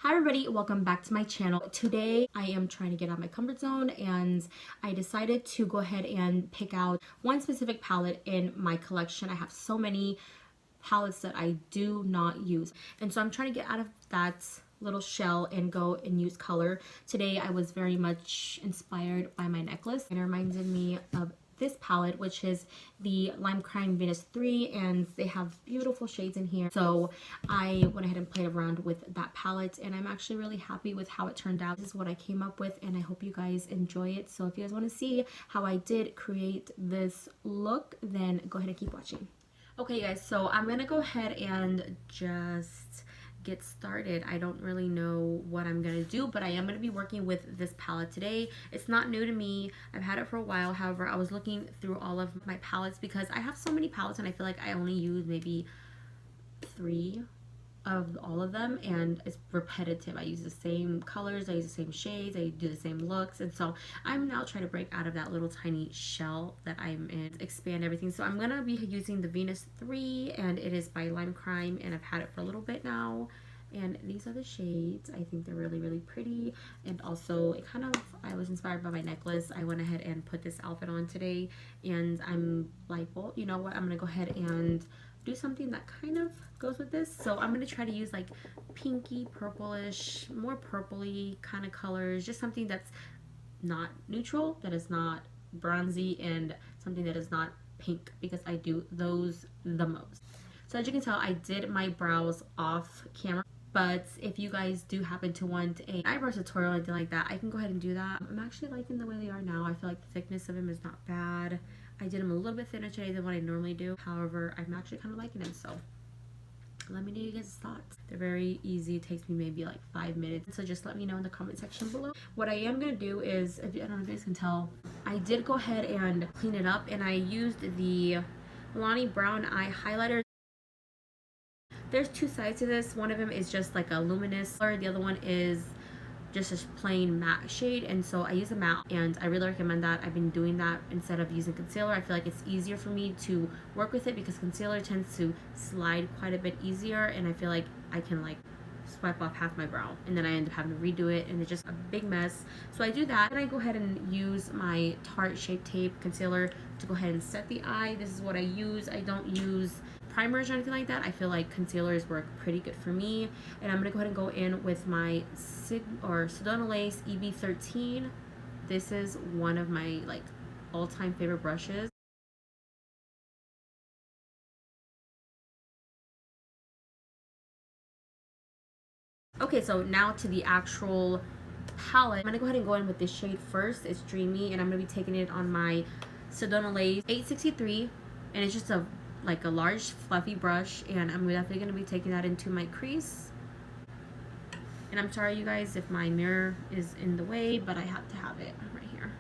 Hi everybody, welcome back to my channel. Today I am trying to get out of my comfort zone and I decided to go ahead and pick out one specific palette in my collection. I have so many palettes that I do not use, and so I'm trying to get out of that little shell and go and use color. Today I was very much inspired by my necklace. It reminded me of this palette, which is the Lime Crime Venus 3, and they have beautiful shades in here. So I went ahead and played around with that palette, and I'm actually really happy with how it turned out. This is what I came up with, and I hope you guys enjoy it. So if you guys want to see how I did create this look, then go ahead and keep watching. Okay guys, so I'm gonna go ahead and just get started. I don't really know what I'm gonna do, but I am gonna be working with this palette today. It's not new to me. I've had it for a while. However, I was looking through all of my palettes because I have so many palettes and I feel like I only use maybe 3 of all of them, and it's repetitive. I use the same colors, I use the same shades, I do the same looks, and so I'm now trying to break out of that little tiny shell that I'm in, expand everything. So I'm gonna be using the Venus 3, and it is by Lime Crime, and I've had it for a little bit now. And these are the shades. I think they're really, really pretty. And also, it kind of, I was inspired by my necklace. I went ahead and put this outfit on today, and I'm like, well, you know what, I'm gonna go ahead and do something that kind of goes with this. So I'm gonna try to use like pinky, purplish, more purpley kind of colors, just something that's not neutral, that is not bronzy, and something that is not pink, because I do those the most. So as you can tell, I did my brows off camera, but if you guys do happen to want an eyebrow tutorial or anything like that, I can go ahead and do that. I'm actually liking the way they are now. I feel like the thickness of them is not bad. I did them a little bit thinner today than what I normally do. However, I'm actually kind of liking them, so let me know your guys' thoughts. They're very easy. It takes me maybe like 5 minutes, so just let me know in the comment section below. What I am going to do is, if I don't know if you guys can tell, I did go ahead and clean it up, and I used the Milani Brown Eye Highlighter. There's 2 sides to this. One of them is just like a luminous color. The other one is just a plain matte shade, and so I use a matte, and I really recommend that. I've been doing that instead of using concealer. I feel like it's easier for me to work with it because concealer tends to slide quite a bit easier, and I feel like I can like swipe off half my brow, and then I end up having to redo it, and it's just a big mess. So I do that, and I go ahead and use my Tarte Shape Tape concealer to go ahead and set the eye. This is what I use. I don't use primers or anything like that. I feel like concealers work pretty good for me, and I'm gonna go ahead and go in with my Sedona Lace EB13. This is one of my like all-time favorite brushes. Okay, so now to the actual palette. I'm gonna go ahead and go in with this shade first. It's Dreamy, and I'm gonna be taking it on my Sedona Lace 863, and it's just a like a large fluffy brush, and I'm definitely gonna be taking that into my crease. And I'm sorry you guys if my mirror is in the way, but I have to have it right here.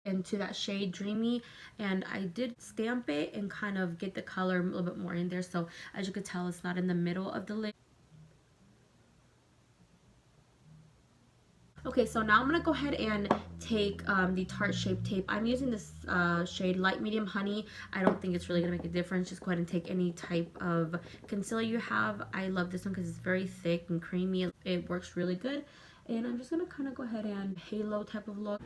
Into that shade Dreamy, and I did stamp it and kind of get the color a little bit more in there, so as you could tell, it's not in the middle of the lid. Okay, so now I'm gonna go ahead and take the Tarte Shape Tape. I'm using this shade Light Medium Honey. I don't think it's really gonna make a difference. Just go ahead and take any type of concealer you have. I love this one because it's very thick and creamy. It works really good, and I'm just gonna kind of go ahead and halo type of look.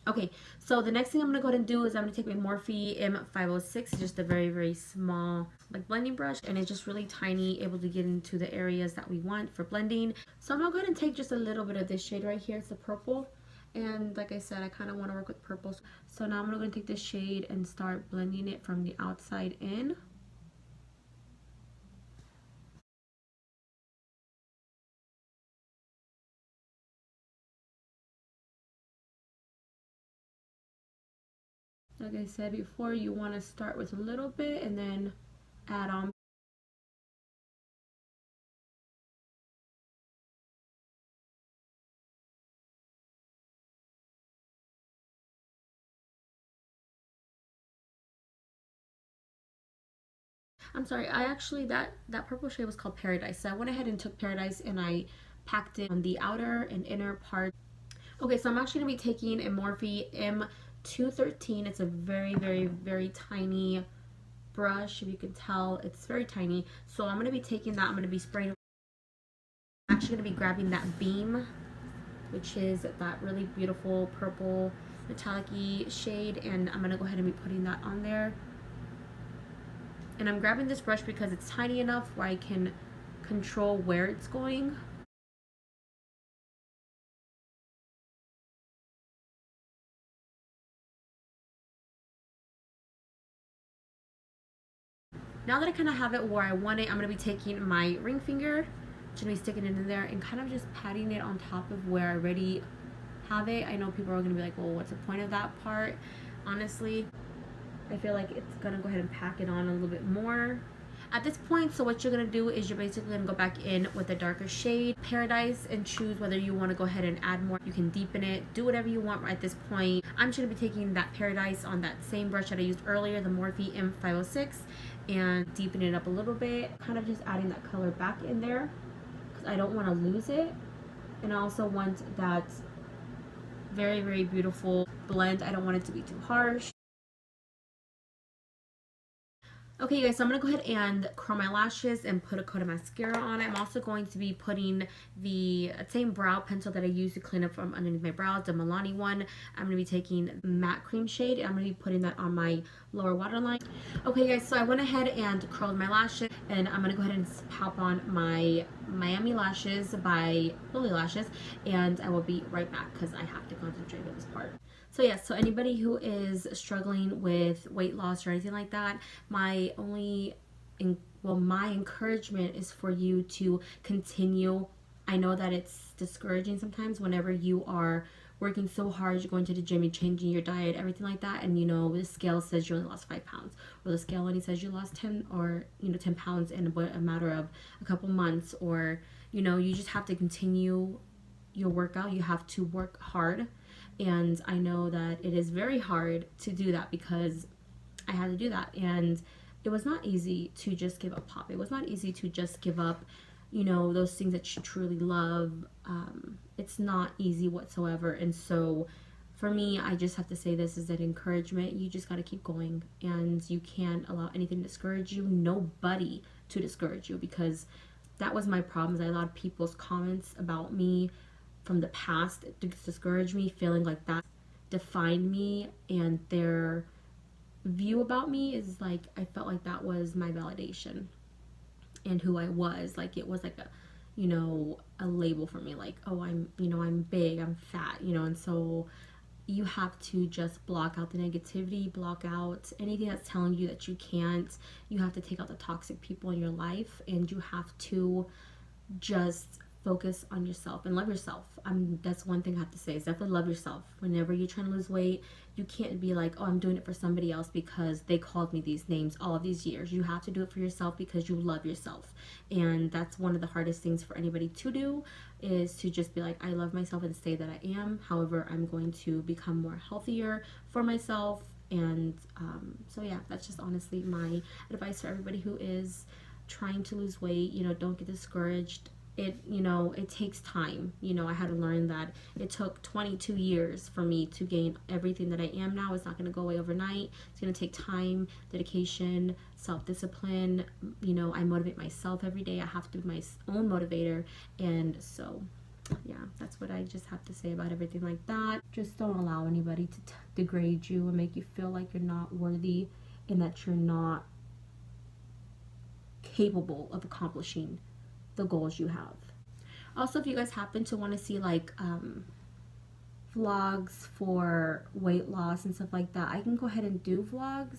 Okay, so the next thing I'm gonna go ahead and do is I'm gonna take my Morphe M506. It's just a very, very small like blending brush, and it's just really tiny, able to get into the areas that we want for blending. So I'm gonna go ahead and take just a little bit of this shade right here. It's the purple, and like I said, I kind of want to work with purples. So now I'm gonna take this shade and start blending it from the outside in. Like I said before, you want to start with a little bit and then add on. I'm sorry, I actually, that purple shade was called Paradise. So I went ahead and took Paradise and I packed it on the outer and inner part. Okay, so I'm actually going to be taking a Morphe M213. It's a very, very, very tiny brush. If you can tell, it's very tiny. So I'm going to be taking that. I'm going to be spraying. I'm actually going to be grabbing that Beam, which is that really beautiful purple metallic-y shade, and I'm going to go ahead and be putting that on there. And I'm grabbing this brush because it's tiny enough where I can control where it's going. Now that I kind of have it where I want it, I'm going to be taking my ring finger, just going to be sticking it in there and kind of just patting it on top of where I already have it. I know people are going to be like, well, what's the point of that part? Honestly, I feel like it's going to go ahead and pack it on a little bit more. At this point, so what you're going to do is you're basically going to go back in with a darker shade, Paradise, and choose whether you want to go ahead and add more. You can deepen it, do whatever you want at this point. I'm just going to be taking that Paradise on that same brush that I used earlier, the Morphe M506, and deepen it up a little bit, kind of just adding that color back in there because I don't want to lose it. And I also want that very, very beautiful blend. I don't want it to be too harsh. Okay guys, so I'm going to go ahead and curl my lashes and put a coat of mascara on. I'm also going to be putting the same brow pencil that I used to clean up from underneath my brows, the Milani one. I'm going to be taking matte cream shade. I'm going to be putting that on my lower waterline. Okay guys, so I went ahead and curled my lashes, and I'm going to go ahead and pop on my Miami lashes by Lily Lashes, and I will be right back because I have to concentrate on this part. So yes, so anybody who is struggling with weight loss or anything like that, my encouragement is for you to continue. I know that it's discouraging sometimes whenever you are working so hard, you're going to the gym, you're changing your diet, everything like that, and you know the scale says you only lost 5 pounds, or the scale only says you lost 10 or 10 pounds in a matter of a couple months, or you just have to continue your workout. You have to work hard. And I know that it is very hard to do that because I had to do that. And it was not easy to just give up pop. It was not easy to just give up, those things that you truly love. It's not easy whatsoever. And so for me, I just have to say this is an encouragement. You just got to keep going. And you can't allow anything to discourage you. Nobody to discourage you, because that was my problems. I had a lot of people's comments about me from the past to discourage me, feeling like that defined me, and their view about me is like, I felt like that was my validation and who I was. Like it was like a label for me, like, oh, I'm big, I'm fat, and so you have to just block out the negativity, block out anything that's telling you that you can't. You have to take out the toxic people in your life, and you have to just focus on yourself and love yourself. That's one thing I have to say, is definitely love yourself. Whenever you're trying to lose weight, you can't be like, oh, I'm doing it for somebody else because they called me these names all of these years. You have to do it for yourself because you love yourself. And that's one of the hardest things for anybody to do, is to just be like, I love myself and say that I am. However, I'm going to become more healthier for myself. And so yeah, that's just honestly my advice for everybody who is trying to lose weight. Don't get discouraged. It takes time. I had to learn that it took 22 years for me to gain everything that I am now. It's not going to go away overnight. It's going to take time, dedication, self-discipline. I motivate myself every day. I have to be my own motivator. And so, yeah, that's what I just have to say about everything like that. Just don't allow anybody to degrade you and make you feel like you're not worthy and that you're not capable of accomplishing the goals you have. Also, if you guys happen to want to see like vlogs for weight loss and stuff like that, I can go ahead and do vlogs.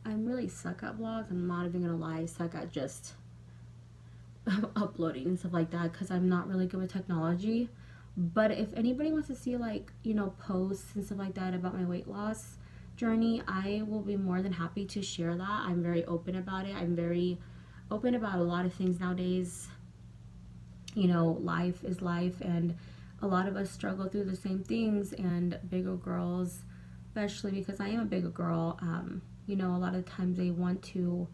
I'm really suck at vlogs. I'm not even gonna lie, I suck at just uploading and stuff like that because I'm not really good with technology. But if anybody wants to see like posts and stuff like that about my weight loss journey, I will be more than happy to share that. I'm very open about it. I'm very open about a lot of things nowadays. Life is life, and a lot of us struggle through the same things, and bigger girls, especially because I am a bigger girl, a lot of times they want to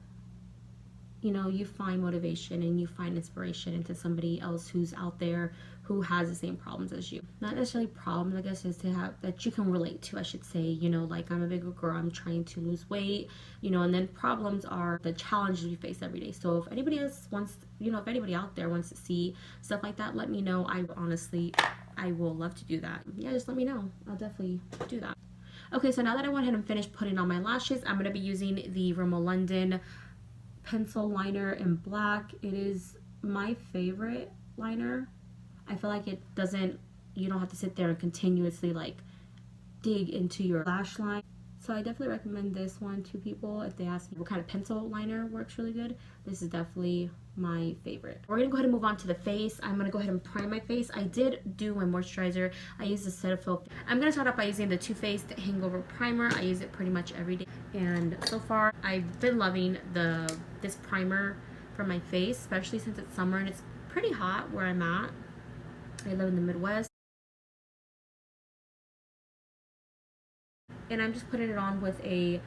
you know, you find motivation and you find inspiration into somebody else who's out there who has the same problems as you. Not necessarily problems, I guess, is to have that you can relate to, I should say. You know, like, I'm a bigger girl, I'm trying to lose weight, you know, and then problems are the challenges we face every day. So if anybody else wants, you know, if anybody out there wants to see stuff like that, let me know. I will love to do that. Yeah, just let me know. I'll definitely do that. Okay, so now that I went ahead and finished putting on my lashes, I'm going to be using the Rimmel London pencil liner in black. It is my favorite liner. I feel like it doesn't, you don't have to sit there and continuously like dig into your lash line. So I definitely recommend this one to people if they ask me what kind of pencil liner works really good. This is definitely my favorite. We're gonna go ahead and move on to the face. I'm gonna go ahead and prime my face. I did do my moisturizer. I used the Cetaphil. I'm gonna start off by using the Too Faced Hangover Primer. I use it pretty much every day, and so far I've been loving this primer for my face, especially since it's summer and it's pretty hot where I'm at. I live in the Midwest. And I'm just putting it on with a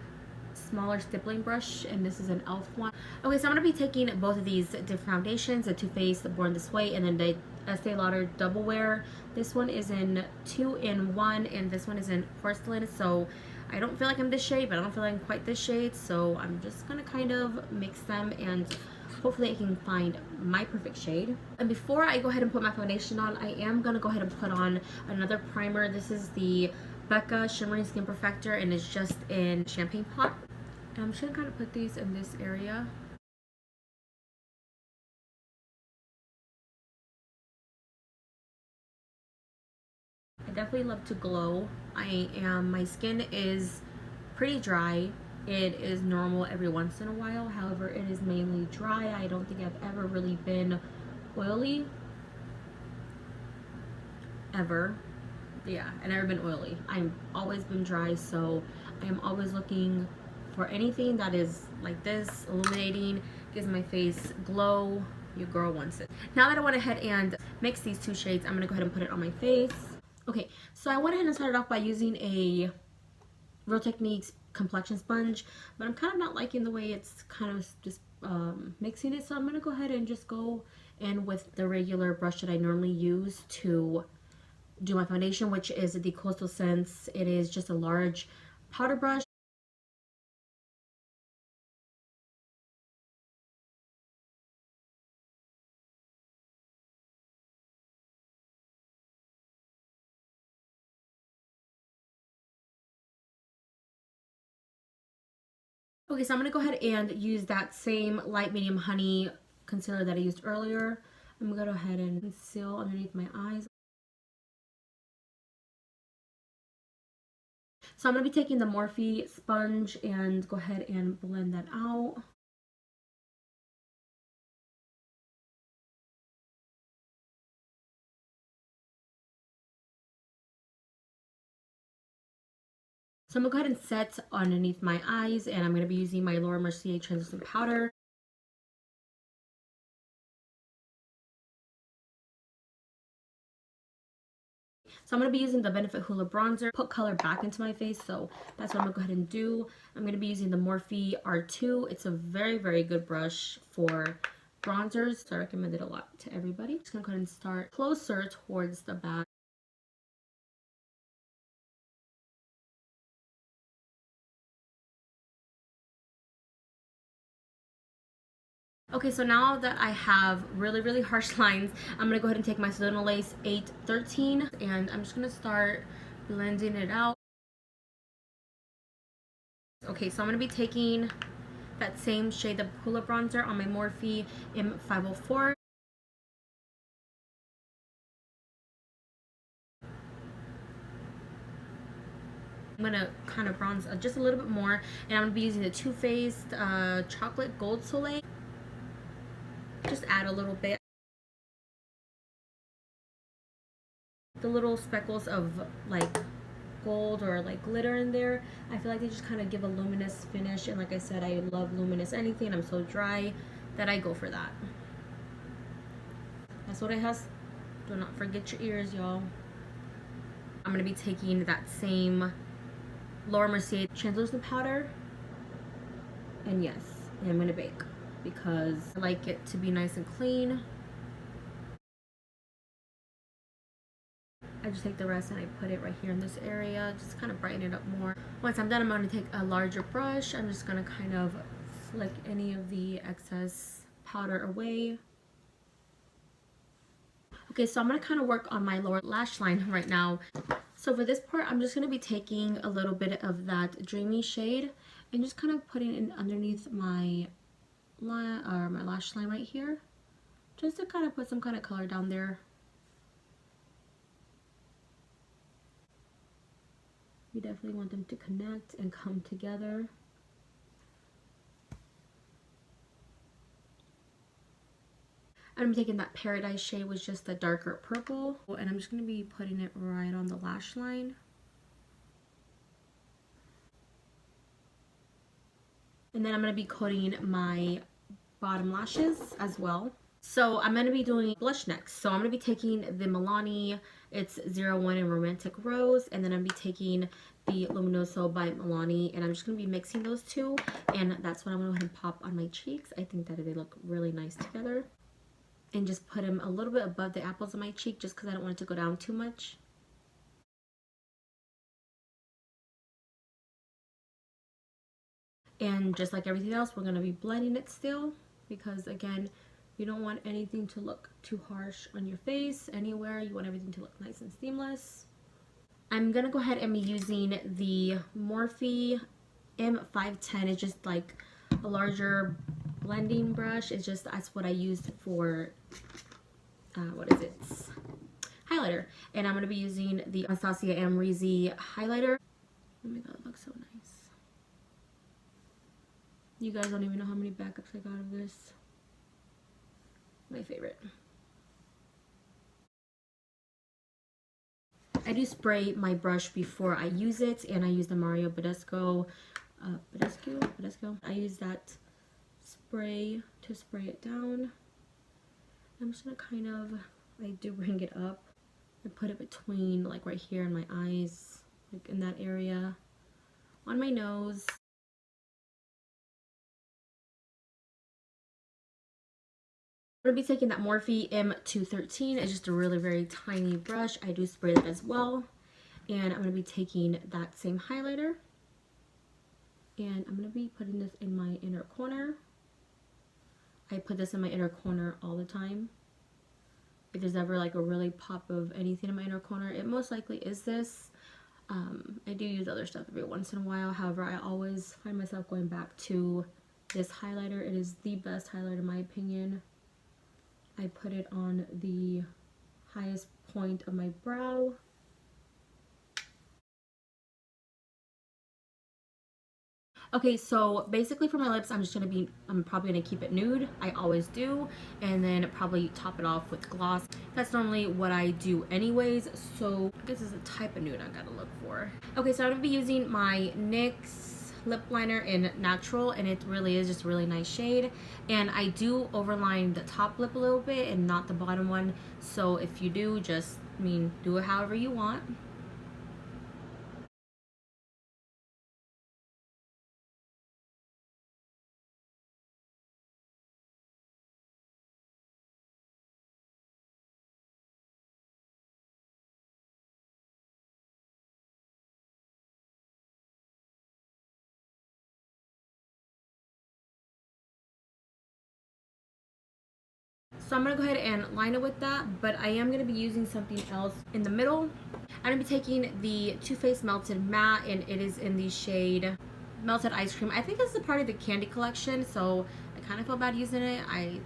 smaller stippling brush, and this is an e.l.f. one. Okay, so I'm going to be taking both of these different foundations, the Too Faced Born This Way, and then the Estee Lauder Double Wear. This one is in 2-in-1, and this one is in porcelain, so I don't feel like I'm this shade, but I don't feel like I'm quite this shade, so I'm just going to kind of mix them, and hopefully I can find my perfect shade. And before I go ahead and put my foundation on, I am going to go ahead and put on another primer. This is the Becca Shimmering Skin Perfector, and it's just in Champagne Pot. And I'm just gonna kind of put these in this area. I definitely love to glow. My skin is pretty dry. It is normal every once in a while. However, it is mainly dry. I don't think I've ever really been oily. Ever. Yeah, I've never been oily. I've always been dry, so I am always looking for anything that is like this, illuminating, gives my face glow. Your girl wants it. Now that I went ahead and mixed these two shades, I'm gonna go ahead and put it on my face. Okay, so I went ahead and started off by using a Real Techniques complexion sponge, but I'm kind of not liking the way it's kind of just mixing it, so I'm gonna go ahead and just go in with the regular brush that I normally use to do my foundation, which is the Coastal Scents. It is just a large powder brush. Okay, so I'm going to go ahead and use that same light medium honey concealer that I used earlier. I'm going to go ahead and conceal underneath my eyes. So I'm going to be taking the Morphe sponge and go ahead and blend that out. So I'm going to go ahead and set underneath my eyes, and I'm going to be using my Laura Mercier translucent powder. So I'm going to be using the Benefit Hoola bronzer, put color back into my face, so that's what I'm going to go ahead and do. I'm going to be using the Morphe R2. It's a very, very good brush for bronzers, so I recommend it a lot to everybody. Just going to go ahead and start closer towards the back. Okay, so now that I have really, really harsh lines, I'm going to go ahead and take my Sedona Lace 813, and I'm just going to start blending it out. Okay, so I'm going to be taking that same shade, the Hoola bronzer, on my Morphe M504. I'm going to kind of bronze just a little bit more, and I'm going to be using the Too Faced Chocolate Gold Soleil. Just add a little bit. The little speckles of like gold or like glitter in there, I feel like they just kind of give a luminous finish, and like I said, I love luminous anything. I'm so dry that I go for that. That's what it has. Do not forget your ears, y'all. I'm going to be taking that same Laura Mercier translucent powder, and yes, I'm going to bake. because I like it to be nice and clean. I just take the rest and I put it right here in this area, just kind of brighten it up more. Once I'm done, I'm going to take a larger brush. I'm just going to kind of flick any of the excess powder away. Okay, so I'm going to kind of work on my lower lash line right now. So for this part, I'm just going to be taking a little bit of that dreamy shade and just kind of putting it underneath my line, or my lash line right here, just to kind of put some kind of color down there. You definitely want them to connect and come together. I'm taking that Paradise shade with just the darker purple, and I'm just going to be putting it right on the lash line. And then I'm going to be coating my bottom lashes as well. So I'm going to be doing blush next. So I'm going to be taking the Milani, it's 01 in Romantic Rose, and then I'm going to be taking the Luminoso by Milani, and I'm just going to be mixing those two, and that's what I'm going to go ahead and pop on my cheeks. I think that they look really nice together. And just put them a little bit above the apples of my cheek, just because I don't want it to go down too much. And just like everything else, we're going to be blending it still, because again, you don't want anything to look too harsh on your face anywhere. You want everything to look nice and seamless. I'm going to go ahead and be using the Morphe M510. It's just like a larger blending brush. It's just, that's what I used for, what is it? Highlighter. And I'm going to be using the Anastasia Amrezy highlighter. Oh my god, it looks so nice. You guys don't even know how many backups I got of this. My favorite. I do spray my brush before I use it, and I use the Mario Badescu. I use that spray to spray it down. I'm just gonna kind of, I do bring it up and put it between, like right here in my eyes, like in that area, on my nose. I'm going to be taking that Morphe M213. It's just a really very tiny brush. I do spray that as well. And I'm going to be taking that same highlighter. And I'm going to be putting this in my inner corner. I put this in my inner corner all the time. If there's ever like a really pop of anything in my inner corner, it most likely is this. I do use other stuff every once in a while. However, I always find myself going back to this highlighter. It is the best highlighter in my opinion. I put it on the highest point of my brow. Okay, so basically for my lips, I'm probably gonna keep it nude. I always do. And then probably top it off with gloss. That's normally what I do anyways. So this is a type of nude I gotta look for. Okay, so I'm gonna be using my NYX lip liner in Natural, and it really is just a really nice shade. And I do overline the top lip a little bit and not the bottom one. So if you do, just, do it however you want. So I'm going to go ahead and line it with that, but I am going to be using something else in the middle. I'm going to be taking the Too Faced Melted Matte, and it is in the shade Melted Ice Cream. I think this is a part of the Candy collection, so I kind of feel bad using it. I'm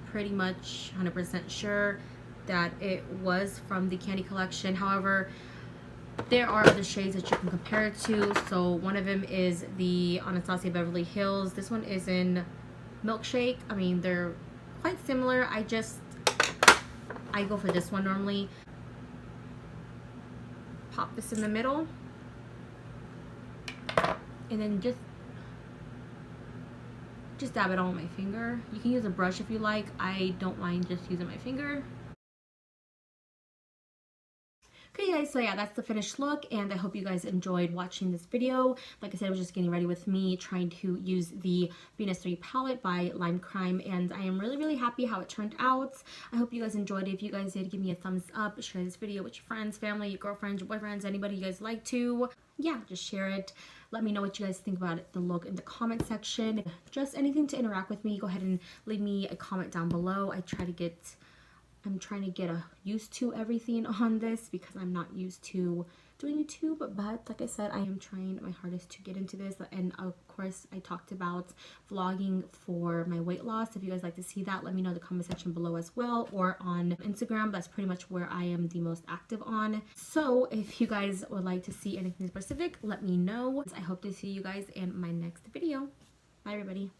pretty much 100% sure that it was from the Candy collection. However, there are other shades that you can compare it to. So one of them is the Anastasia Beverly Hills. This one is in Milkshake. They're quite similar. I go for this one normally. Pop this in the middle, and then just dab it on my finger. You can use a brush if you like. I don't mind just using my finger. Okay guys, so yeah, that's the finished look, and I hope you guys enjoyed watching this video. Like I said, I was just getting ready with me trying to use the Venus 3 palette by Lime Crime, and I am really happy how it turned out. I hope you guys enjoyed it. If you guys did, give me a thumbs up, share this video with your friends, family, your girlfriends, your boyfriends, anybody you guys like to. Yeah, just share it. Let me know what you guys think about the look in the comment section. Just anything to interact with me, go ahead and leave me a comment down below. I'm trying to get used to everything on this because I'm not used to doing YouTube, but like I said, I am trying my hardest to get into this. And of course, I talked about vlogging for my weight loss. If you guys like to see that, let me know in the comment section below as well, or on Instagram. That's pretty much where I am the most active on. So if you guys would like to see anything specific, let me know. I hope to see you guys in my next video. Bye everybody.